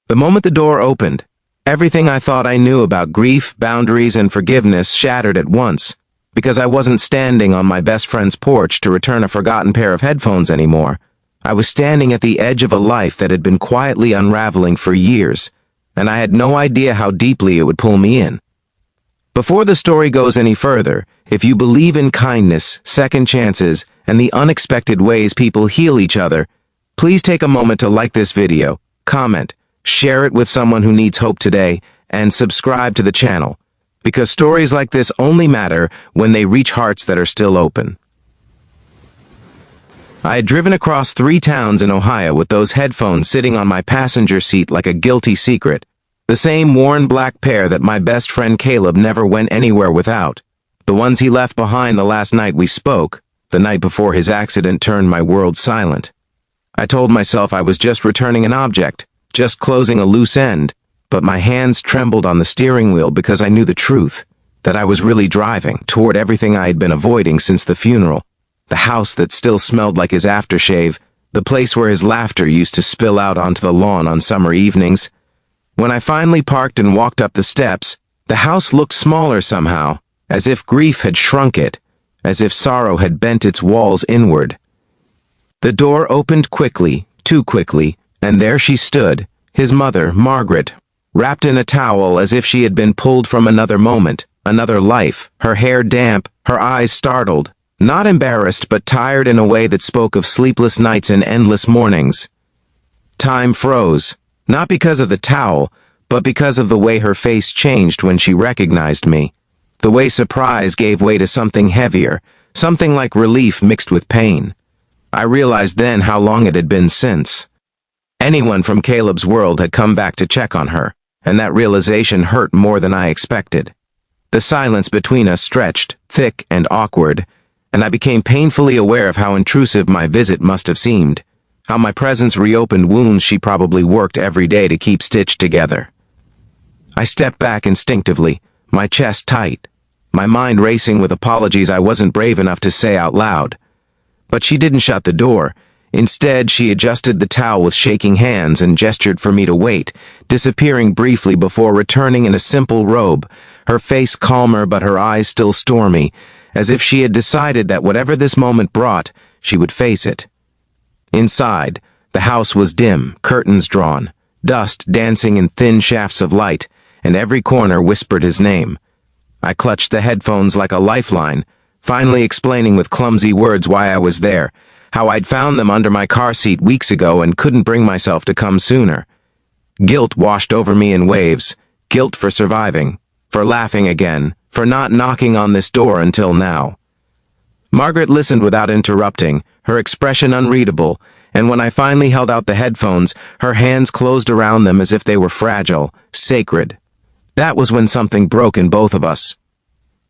The moment the door opened, everything I thought I knew about grief, boundaries, and forgiveness shattered at once, because I wasn't standing on my best friend's porch to return a forgotten pair of headphones anymore. I was standing at the edge of a life that had been quietly unraveling for years, and I had no idea how deeply it would pull me in. Before the story goes any further, if you believe in kindness, second chances, and the unexpected ways people heal each other, please take a moment to like this video, comment, share it with someone who needs hope today, and subscribe to the channel, because stories like this only matter when they reach hearts that are still open. I had driven across 3 towns in Ohio with those headphones sitting on my passenger seat like a guilty secret, the same worn black pair that my best friend Caleb never went anywhere without, the ones he left behind the last night we spoke, the night before his accident turned my world silent. I told myself I was just returning an object, just closing a loose end, but my hands trembled on the steering wheel because I knew the truth, that I was really driving toward everything I had been avoiding since the funeral, the house that still smelled like his aftershave, the place where his laughter used to spill out onto the lawn on summer evenings. When I finally parked and walked up the steps, the house looked smaller somehow, as if grief had shrunk it, as if sorrow had bent its walls inward. The door opened quickly, too quickly, and there she stood, his mother, Margaret, wrapped in a towel as if she had been pulled from another moment, another life, her hair damp, her eyes startled, not embarrassed but tired in a way that spoke of sleepless nights and endless mornings. Time froze. Not because of the towel, but because of the way her face changed when she recognized me. The way surprise gave way to something heavier, something like relief mixed with pain. I realized then how long it had been since. Anyone from Caleb's world had come back to check on her, and that realization hurt more than I expected. The silence between us stretched, thick and awkward, and I became painfully aware of how intrusive my visit must have seemed. How my presence reopened wounds she probably worked every day to keep stitched together. I stepped back instinctively, my chest tight, my mind racing with apologies I wasn't brave enough to say out loud. But she didn't shut the door. Instead, she adjusted the towel with shaking hands and gestured for me to wait, disappearing briefly before returning in a simple robe, her face calmer but her eyes still stormy, as if she had decided that whatever this moment brought, she would face it. Inside, the house was dim, curtains drawn, dust dancing in thin shafts of light, and every corner whispered his name. I clutched the headphones like a lifeline, finally explaining with clumsy words why I was there, how I'd found them under my car seat weeks ago and couldn't bring myself to come sooner. Guilt washed over me in waves, guilt for surviving, for laughing again, for not knocking on this door until now. Margaret listened without interrupting, her expression unreadable, and when I finally held out the headphones, her hands closed around them as if they were fragile, sacred. That was when something broke in both of us.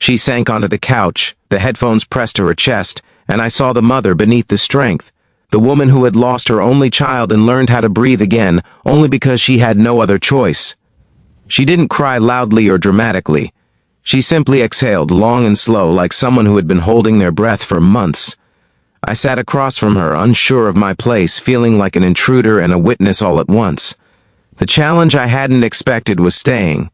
She sank onto the couch, the headphones pressed to her chest, and I saw the mother beneath the strength, the woman who had lost her only child and learned how to breathe again only because she had no other choice. She didn't cry loudly or dramatically. She simply exhaled long and slow like someone who had been holding their breath for months. I sat across from her, unsure of my place, feeling like an intruder and a witness all at once. The challenge I hadn't expected was staying.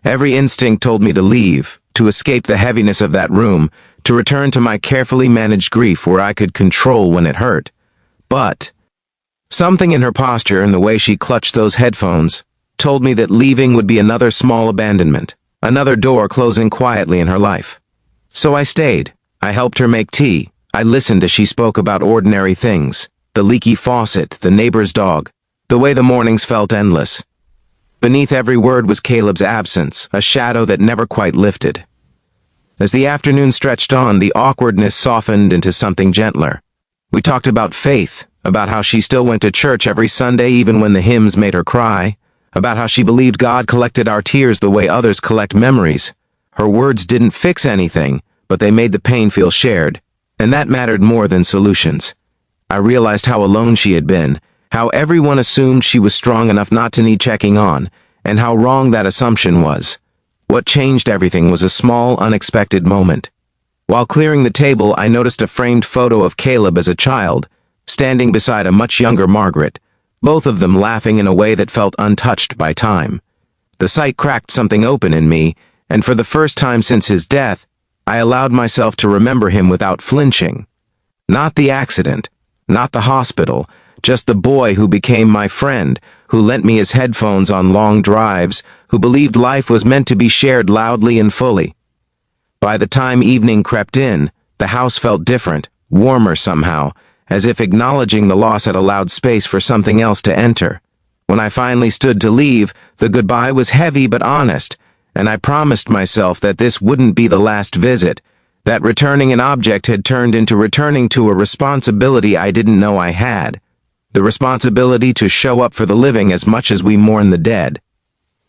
Every instinct told me to leave, to escape the heaviness of that room, to return to my carefully managed grief where I could control when it hurt. But something in her posture and the way she clutched those headphones told me that leaving would be another small abandonment. Another door closing quietly in her life. So I stayed. I helped her make tea. I listened as she spoke about ordinary things, the leaky faucet, the neighbor's dog, the way the mornings felt endless. Beneath every word was Caleb's absence, a shadow that never quite lifted. As the afternoon stretched on, the awkwardness softened into something gentler. We talked about faith, about how she still went to church every Sunday even when the hymns made her cry, about how she believed God collected our tears the way others collect memories. Her words didn't fix anything, but they made the pain feel shared, and that mattered more than solutions. I realized how alone she had been, how everyone assumed she was strong enough not to need checking on, and how wrong that assumption was. What changed everything was a small, unexpected moment. While clearing the table, I noticed a framed photo of Caleb as a child, standing beside a much younger Margaret, both of them laughing in a way that felt untouched by time. The sight cracked something open in me, and for the first time since his death, I allowed myself to remember him without flinching. Not the accident, not the hospital, just the boy who became my friend, who lent me his headphones on long drives, who believed life was meant to be shared loudly and fully. By the time evening crept in, the house felt different, warmer somehow, as if acknowledging the loss had allowed space for something else to enter. When I finally stood to leave, the goodbye was heavy but honest, and I promised myself that this wouldn't be the last visit, that returning an object had turned into returning to a responsibility I didn't know I had. The responsibility to show up for the living as much as we mourn the dead.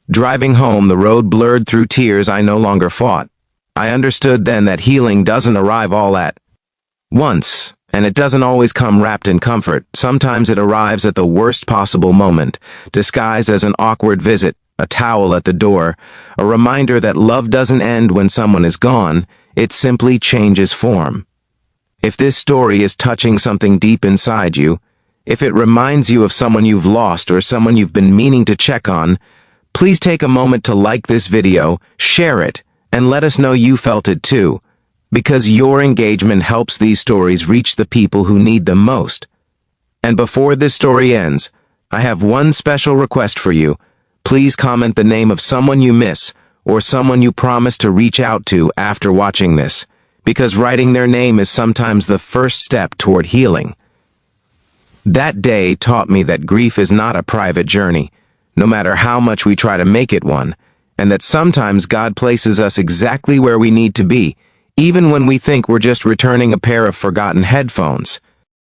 Driving home, the road blurred through tears I no longer fought. I understood then that healing doesn't arrive all at once, and it doesn't always come wrapped in comfort. Sometimes it arrives at the worst possible moment, disguised as an awkward visit, a towel at the door, a reminder that love doesn't end when someone is gone, it simply changes form. If this story is touching something deep inside you, if it reminds you of someone you've lost or someone you've been meaning to check on, please take a moment to like this video, share it, and let us know you felt it too, because your engagement helps these stories reach the people who need them most. And before this story ends, I have one special request for you. Please comment the name of someone you miss or someone you promise to reach out to after watching this, because writing their name is sometimes the first step toward healing. That day taught me that grief is not a private journey, no matter how much we try to make it one, and that sometimes God places us exactly where we need to be, even when we think we're just returning a pair of forgotten headphones.